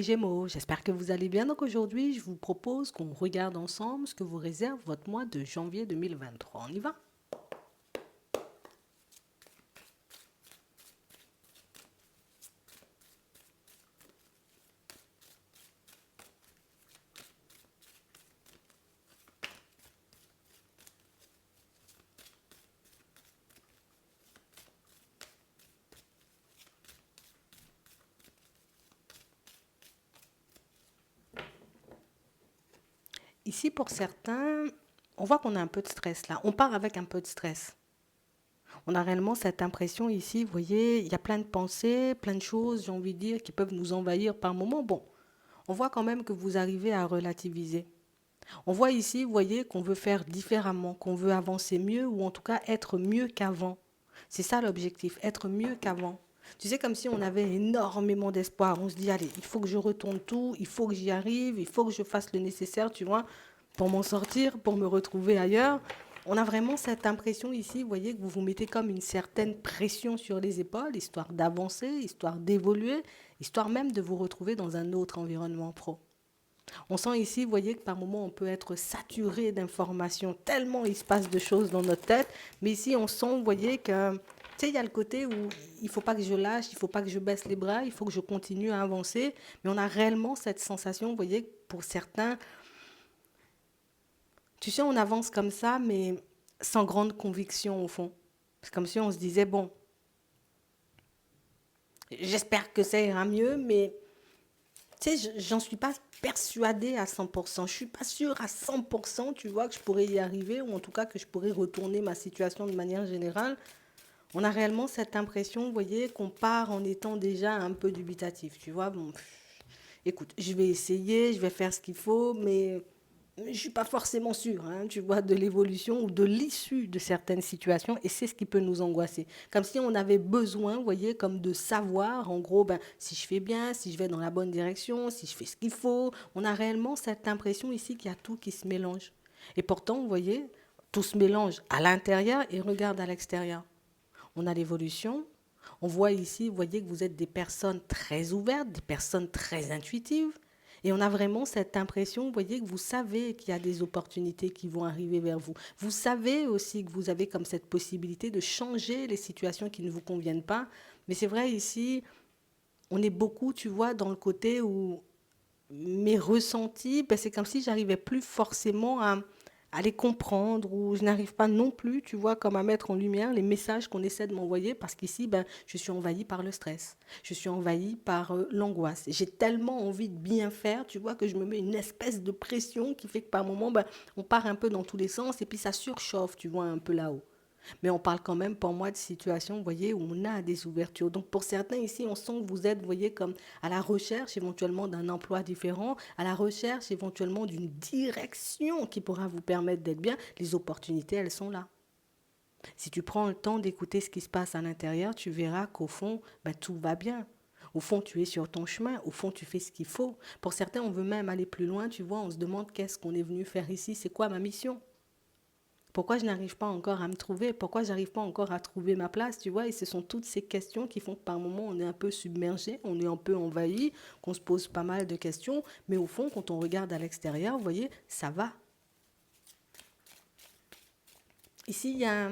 Gémeaux, j'espère que vous allez bien. Donc aujourd'hui, je vous propose qu'on regarde ensemble ce que vous réserve votre mois de janvier 2023. On y va? Ici, pour certains, on voit qu'on a un peu de stress là. On part avec un peu de stress. On a réellement cette impression ici, vous voyez, il y a plein de pensées, plein de choses, j'ai envie de dire, qui peuvent nous envahir par moments. Bon, on voit quand même que vous arrivez à relativiser. On voit ici, vous voyez, qu'on veut faire différemment, qu'on veut avancer mieux ou en tout cas être mieux qu'avant. C'est ça l'objectif, être mieux qu'avant. Tu sais, comme si on avait énormément d'espoir. On se dit, allez, il faut que je retourne tout, il faut que j'y arrive, il faut que je fasse le nécessaire, tu vois, pour m'en sortir, pour me retrouver ailleurs. On a vraiment cette impression ici, vous voyez, que vous vous mettez comme une certaine pression sur les épaules, histoire d'avancer, histoire d'évoluer, histoire même de vous retrouver dans un autre environnement pro. On sent ici, vous voyez, que par moments, on peut être saturé d'informations, tellement il se passe de choses dans notre tête. Mais ici, on sent, vous voyez, que, tu sais, il y a le côté où il ne faut pas que je lâche, il ne faut pas que je baisse les bras, il faut que je continue à avancer. Mais on a réellement cette sensation, vous voyez, pour certains, tu sais, on avance comme ça, mais sans grande conviction au fond. C'est comme si on se disait, bon, j'espère que ça ira mieux, mais tu sais, j'en suis pas persuadée à 100%. Je suis pas sûre à 100%, tu vois, que je pourrais y arriver, ou en tout cas que je pourrais retourner ma situation de manière générale. On a réellement cette impression, vous voyez, qu'on part en étant déjà un peu dubitatif, tu vois. Bon, écoute, je vais essayer, je vais faire ce qu'il faut, mais je ne suis pas forcément sûre, hein, tu vois, de l'évolution ou de l'issue de certaines situations, et c'est ce qui peut nous angoisser. Comme si on avait besoin, vous voyez, comme de savoir, en gros, ben, si je fais bien, si je vais dans la bonne direction, si je fais ce qu'il faut. On a réellement cette impression ici qu'il y a tout qui se mélange. Et pourtant, vous voyez, tout se mélange à l'intérieur et regarde à l'extérieur. On a l'évolution. On voit ici, vous voyez que vous êtes des personnes très ouvertes, des personnes très intuitives. Et on a vraiment cette impression, vous voyez, que vous savez qu'il y a des opportunités qui vont arriver vers vous. Vous savez aussi que vous avez comme cette possibilité de changer les situations qui ne vous conviennent pas. Mais c'est vrai ici, on est beaucoup, tu vois, dans le côté où mes ressentis, ben, c'est comme si j'arrivais plus forcément à les comprendre ou je n'arrive pas non plus, tu vois, comme à mettre en lumière les messages qu'on essaie de m'envoyer parce qu'ici, ben, je suis envahie par le stress, je suis envahie par l'angoisse. J'ai tellement envie de bien faire, tu vois, que je me mets une espèce de pression qui fait que par moment, ben, on part un peu dans tous les sens et puis ça surchauffe, tu vois, un peu là-haut. Mais on parle quand même pour moi de situations, vous voyez, où on a des ouvertures. Donc pour certains ici, on sent que vous êtes, vous voyez, comme à la recherche éventuellement d'un emploi différent, à la recherche éventuellement d'une direction qui pourra vous permettre d'être bien. Les opportunités, elles sont là. Si tu prends le temps d'écouter ce qui se passe à l'intérieur, tu verras qu'au fond, ben, tout va bien. Au fond, tu es sur ton chemin. Au fond, tu fais ce qu'il faut. Pour certains, on veut même aller plus loin. Tu vois, on se demande qu'est-ce qu'on est venu faire ici. C'est quoi ma mission? Pourquoi je n'arrive pas encore à me trouver? Pourquoi j'arrive pas encore à trouver ma place? Tu vois, et ce sont toutes ces questions qui font que par moments on est un peu submergé, on est un peu envahi, qu'on se pose pas mal de questions. Mais au fond, quand on regarde à l'extérieur, vous voyez, ça va. Ici, il y a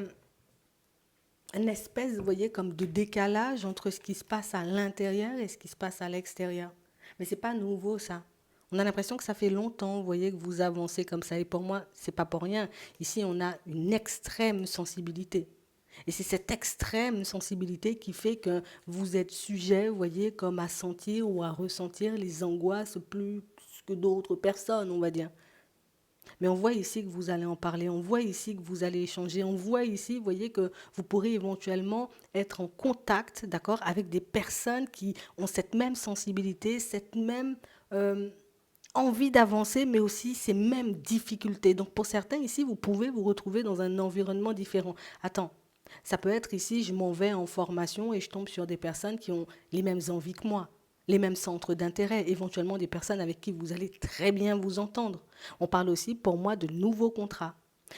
une espèce, vous voyez, comme de décalage entre ce qui se passe à l'intérieur et ce qui se passe à l'extérieur. Mais c'est pas nouveau ça. On a l'impression que ça fait longtemps, vous voyez, que vous avancez comme ça. Et pour moi, c'est pas pour rien. Ici, on a une extrême sensibilité. Et c'est cette extrême sensibilité qui fait que vous êtes sujet, vous voyez, comme à sentir ou à ressentir les angoisses plus que d'autres personnes, on va dire. Mais on voit ici que vous allez en parler, on voit ici que vous allez échanger, on voit ici, vous voyez, que vous pourrez éventuellement être en contact, d'accord, avec des personnes qui ont cette même sensibilité, cette même euh, envie d'avancer, mais aussi ces mêmes difficultés. Donc pour certains ici, vous pouvez vous retrouver dans un environnement différent. Attends, ça peut être ici, je m'en vais en formation et je tombe sur des personnes qui ont les mêmes envies que moi, les mêmes centres d'intérêt, éventuellement des personnes avec qui vous allez très bien vous entendre. On parle aussi pour moi de nouveaux contrats.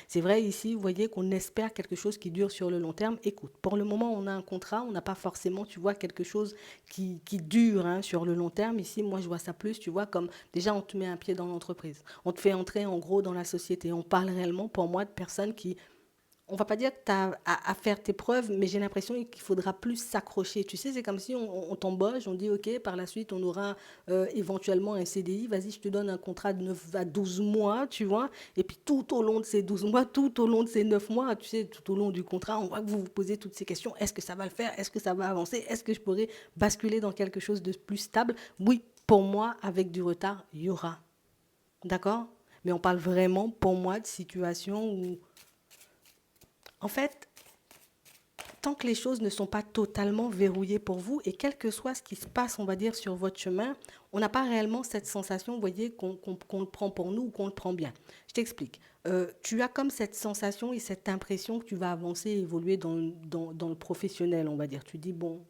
C'est vrai ici, vous voyez qu'on espère quelque chose qui dure sur le long terme. Écoute, pour le moment, on a un contrat, on n'a pas forcément, tu vois, quelque chose qui dure hein, sur le long terme. Ici, moi, je vois ça plus, tu vois, comme déjà, on te met un pied dans l'entreprise. On te fait entrer en gros dans la société. On parle réellement, pour moi, de personnes qui on va pas dire que tu as à faire tes preuves, mais j'ai l'impression qu'il faudra plus s'accrocher. Tu sais, c'est comme si on t'embauche, on dit, OK, par la suite, on aura éventuellement un CDI. Vas-y, je te donne un contrat de 9 à 12 mois, tu vois. Et puis, tout au long de ces 12 mois, tout au long de ces 9 mois, tu sais, tout au long du contrat, on voit que vous vous posez toutes ces questions. Est-ce que ça va le faire? Est-ce que ça va avancer? Est-ce que je pourrais basculer dans quelque chose de plus stable? Oui, pour moi, avec du retard, il y aura. D'accord? Mais on parle vraiment, pour moi, de situations où, en fait, tant que les choses ne sont pas totalement verrouillées pour vous, et quel que soit ce qui se passe, on va dire, sur votre chemin, on n'a pas réellement cette sensation, vous voyez, qu'on le prend pour nous ou qu'on le prend bien. Je t'explique. Tu as comme cette sensation et cette impression que tu vas avancer et évoluer dans le professionnel, on va dire. Tu dis, bon,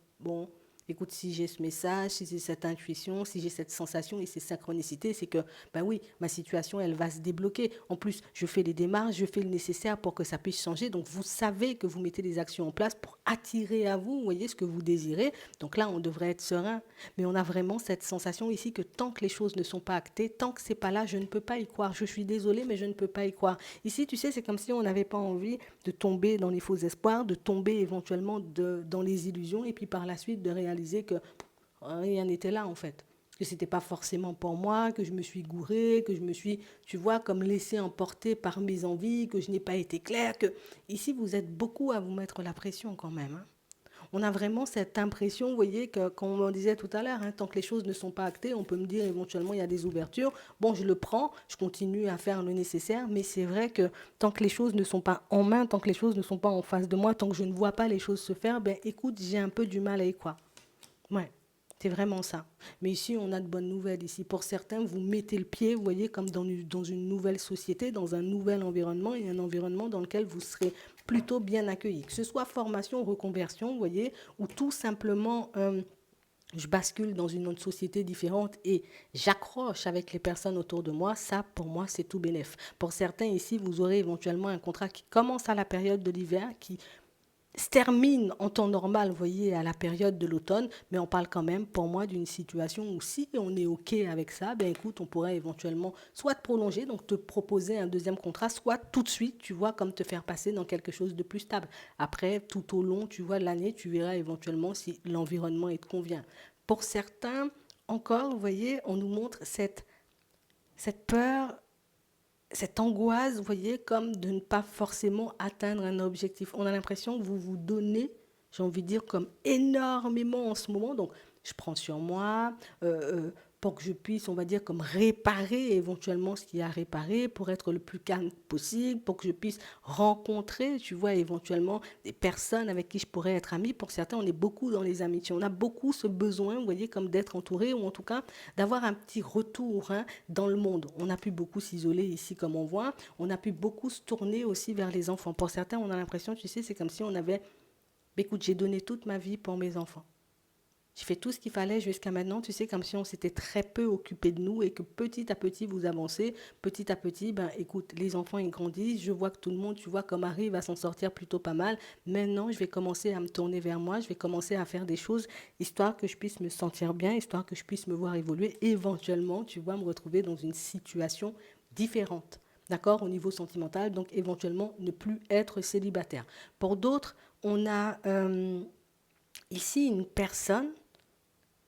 écoute, si j'ai ce message, si j'ai cette intuition, si j'ai cette sensation et ces synchronicités, c'est que, ben oui, ma situation, elle va se débloquer. En plus, je fais les démarches, je fais le nécessaire pour que ça puisse changer. Donc, vous savez que vous mettez des actions en place pour attirer à vous, vous voyez, ce que vous désirez. Donc là, on devrait être serein. Mais on a vraiment cette sensation ici que tant que les choses ne sont pas actées, tant que c'est pas là, je ne peux pas y croire. Je suis désolée, mais je ne peux pas y croire. Ici, tu sais, c'est comme si on n'avait pas envie de tomber dans les faux espoirs, de tomber éventuellement dans les illusions et puis par la suite de réaliser que rien n'était là en fait. Que c'était pas forcément pour moi, que je me suis gourée, que je me suis, tu vois, comme laissé emporter par mes envies, que je n'ai pas été claire, que ici vous êtes beaucoup à vous mettre la pression quand même. Hein. On a vraiment cette impression, vous voyez, que comme on disait tout à l'heure, hein, tant que les choses ne sont pas actées, on peut me dire éventuellement il y a des ouvertures. Bon, je le prends, je continue à faire le nécessaire, mais c'est vrai que tant que les choses ne sont pas en main, tant que les choses ne sont pas en face de moi, tant que je ne vois pas les choses se faire, ben écoute, j'ai un peu du mal à y croire. Ouais, c'est vraiment ça. Mais ici, on a de bonnes nouvelles. Ici, pour certains, vous mettez le pied, vous voyez, comme dans une nouvelle société, dans un nouvel environnement et un environnement dans lequel vous serez plutôt bien accueilli. Que ce soit formation, reconversion, vous voyez, ou tout simplement je bascule dans une autre société différente et j'accroche avec les personnes autour de moi, ça pour moi c'est tout bénef. Pour certains ici, vous aurez éventuellement un contrat qui commence à la période de l'hiver, qui se termine en temps normal, vous voyez, à la période de l'automne, mais on parle quand même, pour moi, d'une situation où si on est OK avec ça, ben écoute, on pourrait éventuellement soit te prolonger, donc te proposer un deuxième contrat, soit tout de suite, tu vois, comme te faire passer dans quelque chose de plus stable. Après, tout au long, tu vois, de l'année, tu verras éventuellement si l'environnement il te convient. Pour certains, encore, vous voyez, on nous montre cette peur, cette angoisse, vous voyez, comme de ne pas forcément atteindre un objectif. On a l'impression que vous vous donnez, j'ai envie de dire, comme énormément en ce moment. Donc, je prends sur moi pour que je puisse, on va dire, comme réparer éventuellement ce qu'il y a à réparer, pour être le plus calme possible, pour que je puisse rencontrer, tu vois, éventuellement des personnes avec qui je pourrais être amie. Pour certains, on est beaucoup dans les amitiés. On a beaucoup ce besoin, vous voyez, comme d'être entouré, ou en tout cas d'avoir un petit retour hein, dans le monde. On a pu beaucoup s'isoler ici, comme on voit. On a pu beaucoup se tourner aussi vers les enfants. Pour certains, on a l'impression, tu sais, c'est comme si on avait, écoute, j'ai donné toute ma vie pour mes enfants. J'ai fait tout ce qu'il fallait jusqu'à maintenant, tu sais, comme si on s'était très peu occupé de nous et que petit à petit vous avancez, petit à petit, ben écoute, les enfants ils grandissent, je vois que tout le monde, tu vois, comme arrive à s'en sortir plutôt pas mal. Maintenant, je vais commencer à me tourner vers moi, je vais commencer à faire des choses histoire que je puisse me sentir bien, histoire que je puisse me voir évoluer, éventuellement, tu vois, me retrouver dans une situation différente. D'accord, au niveau sentimental, donc éventuellement ne plus être célibataire. Pour d'autres, on a ici une personne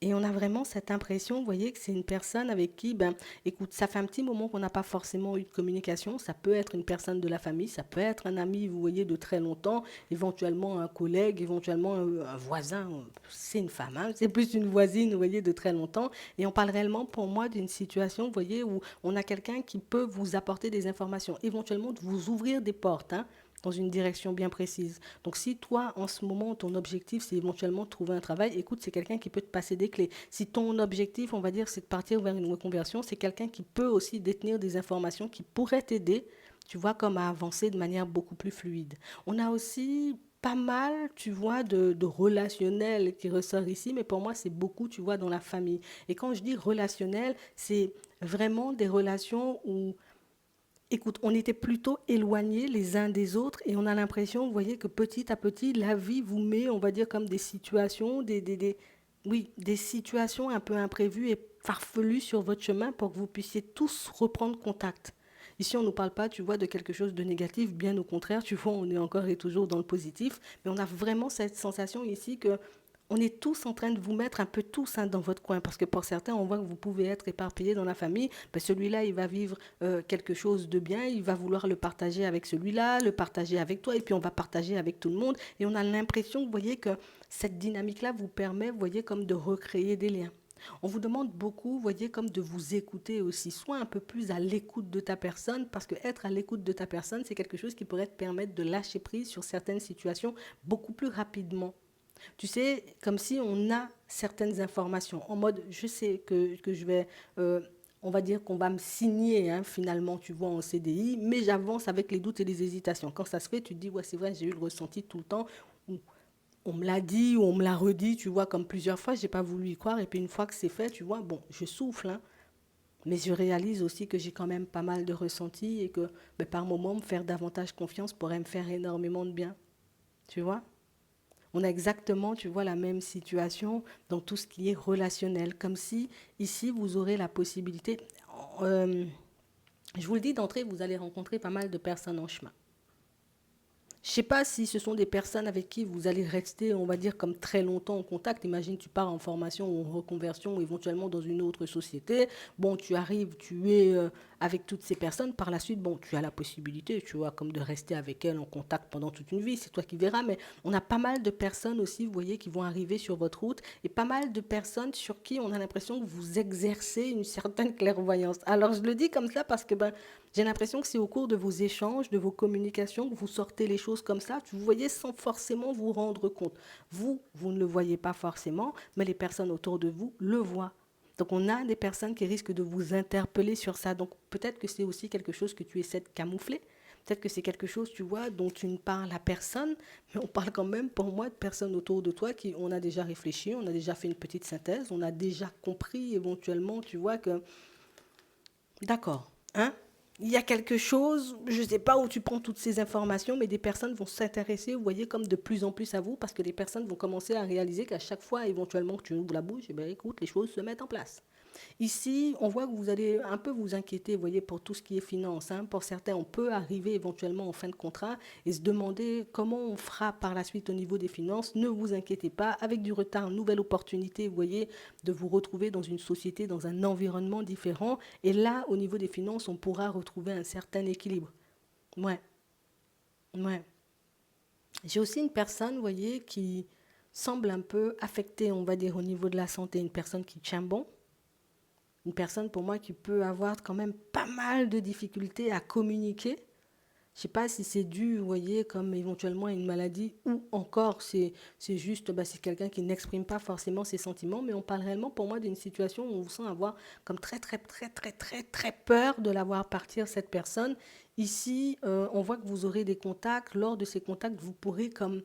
et on a vraiment cette impression, vous voyez, que c'est une personne avec qui, ben, écoute, ça fait un petit moment qu'on n'a pas forcément eu de communication. Ça peut être une personne de la famille, ça peut être un ami, vous voyez, de très longtemps, éventuellement un collègue, éventuellement un voisin. C'est une femme, hein, c'est plus une voisine, vous voyez, de très longtemps. Et on parle réellement, pour moi, d'une situation, vous voyez, où on a quelqu'un qui peut vous apporter des informations, éventuellement de vous ouvrir des portes, hein, dans une direction bien précise. Donc si toi, en ce moment, ton objectif, c'est éventuellement de trouver un travail, écoute, c'est quelqu'un qui peut te passer des clés. Si ton objectif, on va dire, c'est de partir vers une reconversion, c'est quelqu'un qui peut aussi détenir des informations qui pourraient t'aider, tu vois, comme à avancer de manière beaucoup plus fluide. On a aussi pas mal, tu vois, de relationnel qui ressort ici, mais pour moi, c'est beaucoup, tu vois, dans la famille. Et quand je dis relationnel, c'est vraiment des relations où Écoute, on était plutôt éloignés les uns des autres et on a l'impression, vous voyez, que petit à petit, la vie vous met, on va dire, comme des situations, oui, des situations un peu imprévues et farfelues sur votre chemin pour que vous puissiez tous reprendre contact. Ici, on ne nous parle pas, tu vois, de quelque chose de négatif, bien au contraire, tu vois, on est encore et toujours dans le positif, mais on a vraiment cette sensation ici que on est tous en train de vous mettre un peu tous, hein, dans votre coin, parce que pour certains, on voit que vous pouvez être éparpillés dans la famille. Ben, celui-là, il va vivre quelque chose de bien, il va vouloir le partager avec celui-là, le partager avec toi, et puis on va partager avec tout le monde. Et on a l'impression, vous voyez, que cette dynamique-là vous permet, vous voyez, comme de recréer des liens. On vous demande beaucoup, vous voyez, comme de vous écouter aussi. Sois un peu plus à l'écoute de ta personne, parce que être à l'écoute de ta personne, c'est quelque chose qui pourrait te permettre de lâcher prise sur certaines situations beaucoup plus rapidement. Tu sais, comme si on a certaines informations, en mode, je sais que je vais, on va dire qu'on va me signer, hein, finalement, tu vois, en CDI, mais j'avance avec les doutes et les hésitations. Quand ça se fait, tu te dis, ouais, c'est vrai, j'ai eu le ressenti tout le temps, où on me l'a dit, ou on me l'a redit, tu vois, comme plusieurs fois, j'ai pas voulu y croire, et puis une fois que c'est fait, tu vois, bon, je souffle, hein, mais je réalise aussi que j'ai quand même pas mal de ressentis, et que ben, par moment, me faire davantage confiance pourrait me faire énormément de bien, tu vois. On a exactement, tu vois, la même situation dans tout ce qui est relationnel. Comme si, ici, vous aurez la possibilité, euh, je vous le dis d'entrée, vous allez rencontrer pas mal de personnes en chemin. Je ne sais pas si ce sont des personnes avec qui vous allez rester, on va dire, comme très longtemps en contact. Imagine, tu pars en formation ou en reconversion ou éventuellement dans une autre société. Bon, tu arrives, tu es avec toutes ces personnes. Par la suite, bon, tu as la possibilité, tu vois, comme de rester avec elles en contact pendant toute une vie. C'est toi qui verras. Mais on a pas mal de personnes aussi, vous voyez, qui vont arriver sur votre route et pas mal de personnes sur qui on a l'impression que vous exercez une certaine clairvoyance. Alors, je le dis comme ça parce que, ben, j'ai l'impression que c'est au cours de vos échanges, de vos communications, que vous sortez les choses comme ça. Vous voyez sans forcément vous rendre compte. Vous ne le voyez pas forcément, mais les personnes autour de vous le voient. Donc on a des personnes qui risquent de vous interpeller sur ça. Donc peut-être que c'est aussi quelque chose que tu essaies de camoufler. Peut-être que c'est quelque chose, tu vois, dont tu ne parles à personne, mais on parle quand même, pour moi, de personnes autour de toi qui, on a déjà réfléchi, on a déjà fait une petite synthèse, on a déjà compris éventuellement, tu vois, que d'accord, hein? Il y a quelque chose, je ne sais pas où tu prends toutes ces informations, mais des personnes vont s'intéresser, vous voyez, comme de plus en plus à vous, parce que les personnes vont commencer à réaliser qu'à chaque fois, éventuellement, que tu ouvres la bouche, eh bien, écoute, les choses se mettent en place. Ici, on voit que vous allez un peu vous inquiéter, vous voyez, pour tout ce qui est finance, hein. Pour certains, on peut arriver éventuellement en fin de contrat et se demander comment on fera par la suite au niveau des finances. Ne vous inquiétez pas, avec du retard, nouvelle opportunité, vous voyez, de vous retrouver dans une société, dans un environnement différent. Et là, au niveau des finances, on pourra retrouver un certain équilibre. Ouais, ouais. J'ai aussi une personne, vous voyez, qui semble un peu affectée, on va dire, au niveau de la santé. Une personne qui tient bon, une personne pour moi qui peut avoir quand même pas mal de difficultés à communiquer. Je ne sais pas si c'est dû, vous voyez, comme éventuellement à une maladie ou encore c'est juste, bah, c'est quelqu'un qui n'exprime pas forcément ses sentiments, mais on parle réellement pour moi d'une situation où on vous sent avoir comme très très très très très très peur de la voir partir cette personne. Ici, on voit que vous aurez des contacts. Lors de ces contacts, vous pourrez comme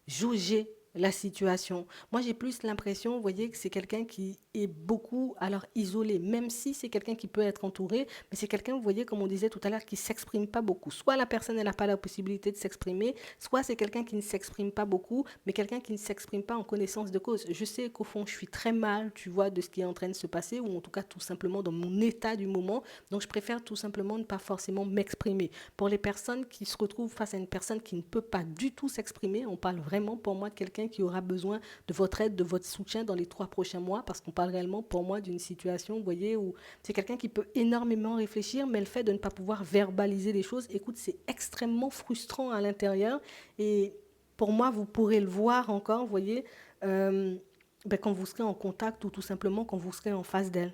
jauger la situation. Moi, j'ai plus l'impression, vous voyez, que c'est quelqu'un qui est beaucoup alors isolé, même si c'est quelqu'un qui peut être entouré, mais c'est quelqu'un, vous voyez, comme on disait tout à l'heure, qui s'exprime pas beaucoup. Soit la personne, elle n'a pas la possibilité de s'exprimer, soit c'est quelqu'un qui ne s'exprime pas beaucoup, mais quelqu'un qui ne s'exprime pas en connaissance de cause. Je sais qu'au fond, je suis très mal, tu vois, de ce qui est en train de se passer, ou en tout cas tout simplement dans mon état du moment, donc je préfère tout simplement ne pas forcément m'exprimer. Pour les personnes qui se retrouvent face à une personne qui ne peut pas du tout s'exprimer, on parle vraiment pour moi de quelqu'un qui aura besoin de votre aide, de votre soutien dans les 3 prochains mois, parce qu'on parle réellement pour moi d'une situation, vous voyez, où c'est quelqu'un qui peut énormément réfléchir, mais le fait de ne pas pouvoir verbaliser les choses, écoute, c'est extrêmement frustrant à l'intérieur. Et pour moi, vous pourrez le voir encore, vous voyez, euh, ben, quand vous serez en contact ou tout simplement quand vous serez en face d'elle.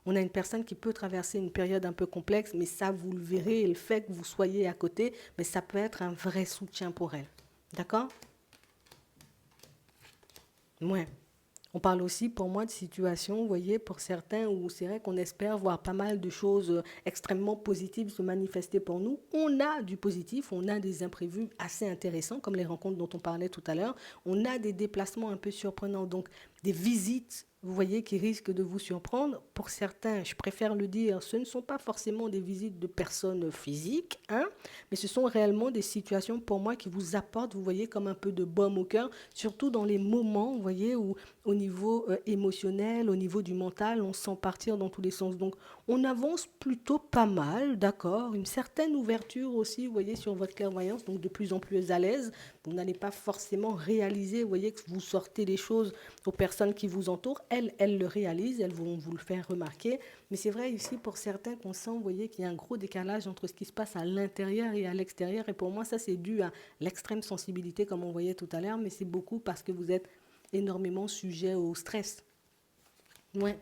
On a une personne qui peut traverser une période un peu complexe, mais ça, vous le verrez, et le fait que vous soyez à côté, mais ça peut être un vrai soutien pour elle. D'accord? Ouais. On parle aussi pour moi de situations, vous voyez, pour certains où c'est vrai qu'on espère voir pas mal de choses extrêmement positives se manifester pour nous. On a du positif, on a des imprévus assez intéressants, comme les rencontres dont on parlait tout à l'heure. On a des déplacements un peu surprenants, donc des visites vous voyez, qui risquent de vous surprendre. Pour certains, je préfère le dire, ce ne sont pas forcément des visites de personnes physiques, hein, mais ce sont réellement des situations pour moi qui vous apportent, vous voyez, comme un peu de baume au cœur, surtout dans les moments, vous voyez, où au niveau émotionnel, au niveau du mental, on sent partir dans tous les sens. Donc, on avance plutôt pas mal, d'accord, une certaine ouverture aussi, vous voyez, sur votre clairvoyance, donc de plus en plus à l'aise. Vous n'allez pas forcément réaliser, vous voyez, que vous sortez les choses aux personnes qui vous entourent. Elles le réalisent, elles vont vous le faire remarquer. Mais c'est vrai ici pour certains qu'on sent, vous voyez, qu'il y a un gros décalage entre ce qui se passe à l'intérieur et à l'extérieur. Et pour moi, ça, c'est dû à l'extrême sensibilité, comme on voyait tout à l'heure, mais c'est beaucoup parce que vous êtes énormément sujet au stress. Ouais.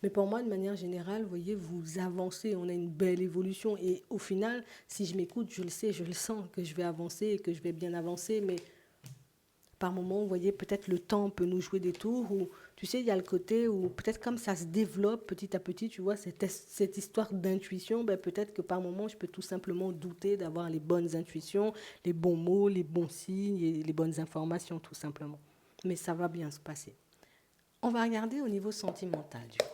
Mais pour moi, de manière générale, vous voyez, vous avancez, on a une belle évolution. Et au final, si je m'écoute, je le sais, je le sens que je vais avancer et que je vais bien avancer. Mais par moment, vous voyez, peut-être le temps peut nous jouer des tours. Ou, tu sais, il y a le côté où peut-être comme ça se développe petit à petit, tu vois, cette histoire d'intuition, ben, peut-être que par moment, je peux tout simplement douter d'avoir les bonnes intuitions, les bons mots, les bons signes et les bonnes informations, tout simplement. Mais ça va bien se passer. On va regarder au niveau sentimental, du coup.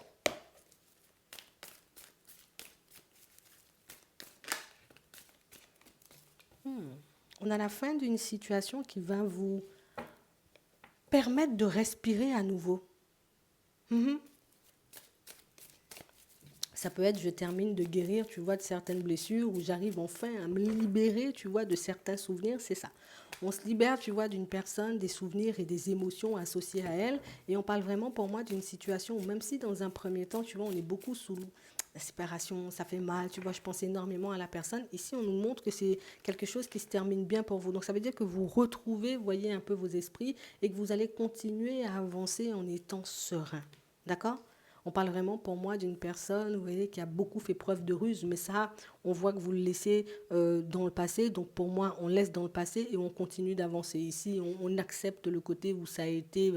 On a la fin d'une situation qui va vous permettre de respirer à nouveau. Mhm. Ça peut être, je termine de guérir, tu vois, de certaines blessures, ou j'arrive enfin à me libérer, tu vois, de certains souvenirs, c'est ça. On se libère, tu vois, d'une personne, des souvenirs et des émotions associées à elle, et on parle vraiment pour moi d'une situation où même si dans un premier temps, tu vois, on est beaucoup sous la séparation, ça fait mal, tu vois, je pense énormément à la personne. Ici, on nous montre que c'est quelque chose qui se termine bien pour vous. Donc, ça veut dire que vous retrouvez, voyez, un peu vos esprits et que vous allez continuer à avancer en étant serein. D'accord? On parle vraiment pour moi d'une personne, vous voyez, qui a beaucoup fait preuve de ruse, mais ça, on voit que vous le laissez dans le passé. Donc pour moi, on laisse dans le passé et on continue d'avancer. Ici, on accepte le côté où ça a été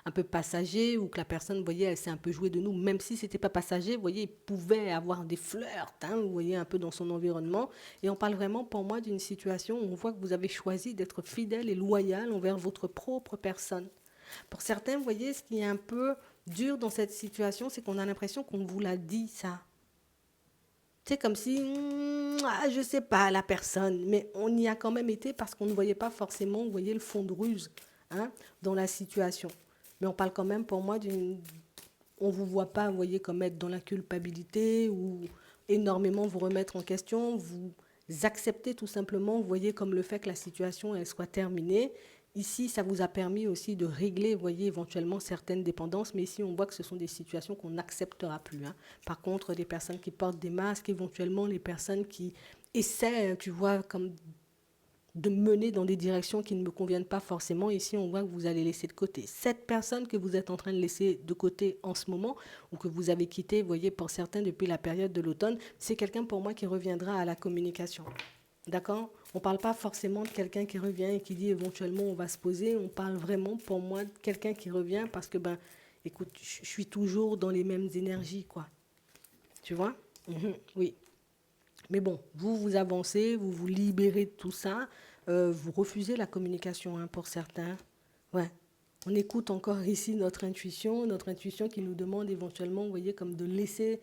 un peu passager, ou que la personne, vous voyez, elle s'est un peu jouée de nous, même si c'était pas passager, vous voyez, il pouvait avoir des flirts, hein, vous voyez, un peu dans son environnement. Et on parle vraiment pour moi d'une situation où on voit que vous avez choisi d'être fidèle et loyal envers votre propre personne. Pour certains, vous voyez, ce qui est un peu dur dans cette situation, c'est qu'on a l'impression qu'on vous l'a dit, ça. C'est comme si, je sais pas, la personne, mais on y a quand même été parce qu'on ne voyait pas forcément, vous voyez, le fond de ruse, hein, dans la situation. Mais on parle quand même, pour moi, d'une... On ne vous voit pas, vous voyez, comme être dans la culpabilité ou énormément vous remettre en question. Vous acceptez tout simplement, vous voyez, comme le fait que la situation, elle soit terminée. Ici, ça vous a permis aussi de régler, vous voyez, éventuellement certaines dépendances, mais ici, on voit que ce sont des situations qu'on n'acceptera plus, hein. Par contre, les personnes qui portent des masques, éventuellement les personnes qui essaient, tu vois, comme de mener dans des directions qui ne me conviennent pas forcément, ici, on voit que vous allez laisser de côté. Cette personne que vous êtes en train de laisser de côté en ce moment, ou que vous avez quitté, vous voyez, pour certains depuis la période de l'automne, c'est quelqu'un pour moi qui reviendra à la communication. D'accord? On ne parle pas forcément de quelqu'un qui revient et qui dit éventuellement on va se poser. On parle vraiment pour moi de quelqu'un qui revient parce que, ben, écoute, je suis toujours dans les mêmes énergies, quoi. Tu vois? Oui. Mais bon, vous avancez, vous vous libérez de tout ça. Vous refusez la communication, hein, pour certains. Ouais. On écoute encore ici notre intuition qui nous demande éventuellement, vous voyez, comme de laisser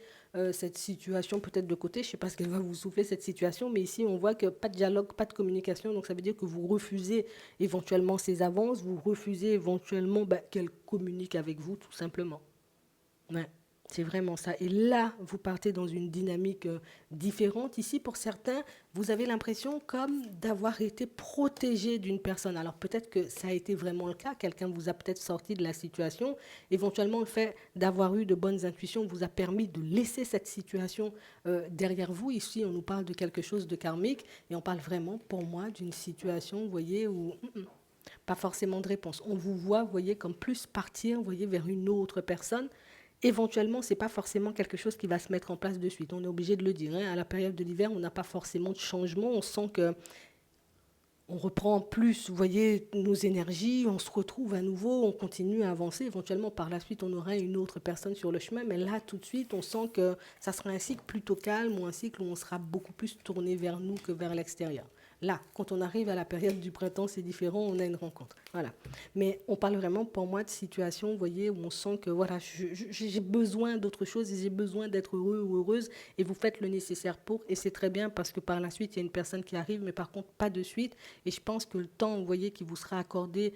cette situation peut-être de côté. Je ne sais pas ce qu'elle va vous souffler, cette situation, mais ici, on voit que pas de dialogue, pas de communication. Donc, ça veut dire que vous refusez éventuellement ses avances, vous refusez éventuellement qu'elle communique avec vous, tout simplement. Ouais, c'est vraiment ça. Et là, vous partez dans une dynamique différente. Ici, pour certains, vous avez l'impression comme d'avoir été protégé d'une personne. Alors peut-être que ça a été vraiment le cas. Quelqu'un vous a peut-être sorti de la situation. Éventuellement, le fait d'avoir eu de bonnes intuitions vous a permis de laisser cette situation derrière vous. Ici, on nous parle de quelque chose de karmique. Et on parle vraiment, pour moi, d'une situation, vous voyez, où... pas forcément de réponse. On vous voit, vous voyez, comme plus partir, vous voyez, vers une autre personne. Éventuellement, ce n'est pas forcément quelque chose qui va se mettre en place de suite. On est obligé de le dire, hein. À la période de l'hiver, on n'a pas forcément de changement. On sent que on reprend plus, vous voyez, nos énergies, on se retrouve à nouveau, on continue à avancer. Éventuellement, par la suite, on aura une autre personne sur le chemin. Mais là, tout de suite, on sent que ça sera un cycle plutôt calme ou un cycle où on sera beaucoup plus tourné vers nous que vers l'extérieur. Là, quand on arrive à la période du printemps, c'est différent, on a une rencontre. Voilà. Mais on parle vraiment pour moi de situation, vous voyez, où on sent que voilà, j'ai besoin d'autre chose et j'ai besoin d'être heureux ou heureuse et vous faites le nécessaire pour. Et c'est très bien parce que par la suite, il y a une personne qui arrive, mais par contre, pas de suite. Et je pense que le temps, vous voyez, qui vous sera accordé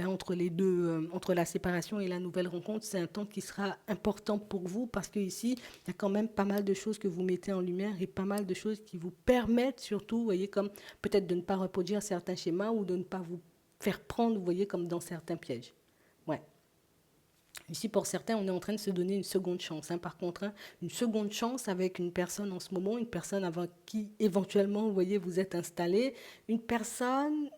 entre les deux, entre la séparation et la nouvelle rencontre, c'est un temps qui sera important pour vous parce que ici, il y a quand même pas mal de choses que vous mettez en lumière et pas mal de choses qui vous permettent surtout, vous voyez, comme peut-être de ne pas reproduire certains schémas ou de ne pas vous faire prendre, vous voyez, comme dans certains pièges. Ouais. Ici, pour certains, on est en train de se donner une seconde chance. Hein. Par contre, hein, une seconde chance avec une personne en ce moment, une personne avec qui éventuellement, vous voyez, vous êtes installé, une personne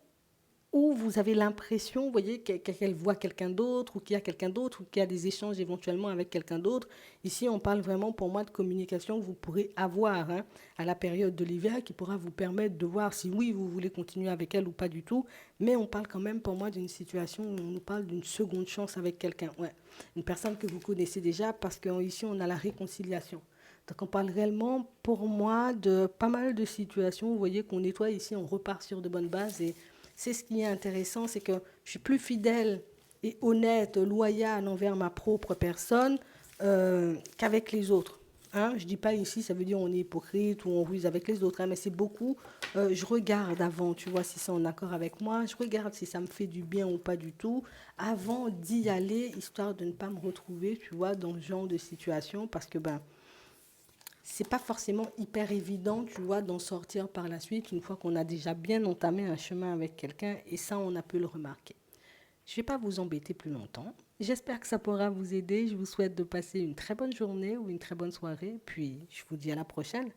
où vous avez l'impression, vous voyez, qu'elle voit quelqu'un d'autre, ou qu'il y a quelqu'un d'autre, ou qu'il y a des échanges éventuellement avec quelqu'un d'autre. Ici, on parle vraiment pour moi de communication que vous pourrez avoir hein, à la période de l'hiver, qui pourra vous permettre de voir si oui, vous voulez continuer avec elle ou pas du tout. Mais on parle quand même pour moi d'une situation où on nous parle d'une seconde chance avec quelqu'un. Ouais. Une personne que vous connaissez déjà, parce qu'ici, on a la réconciliation. Donc on parle réellement pour moi de pas mal de situations. Vous voyez qu'on nettoie ici, on repart sur de bonnes bases et c'est ce qui est intéressant, c'est que je suis plus fidèle et honnête, loyale envers ma propre personne qu'avec les autres. Hein, je ne dis pas ici, ça veut dire on est hypocrite ou on ruse avec les autres, hein, mais c'est beaucoup. Je regarde avant, tu vois, si c'est en accord avec moi. Je regarde si ça me fait du bien ou pas du tout, avant d'y aller, histoire de ne pas me retrouver, tu vois, dans ce genre de situation, parce que ben, c'est pas forcément hyper évident, tu vois, d'en sortir par la suite une fois qu'on a déjà bien entamé un chemin avec quelqu'un et ça, on a pu le remarquer. Je ne vais pas vous embêter plus longtemps. J'espère que ça pourra vous aider. Je vous souhaite de passer une très bonne journée ou une très bonne soirée. Puis, je vous dis à la prochaine.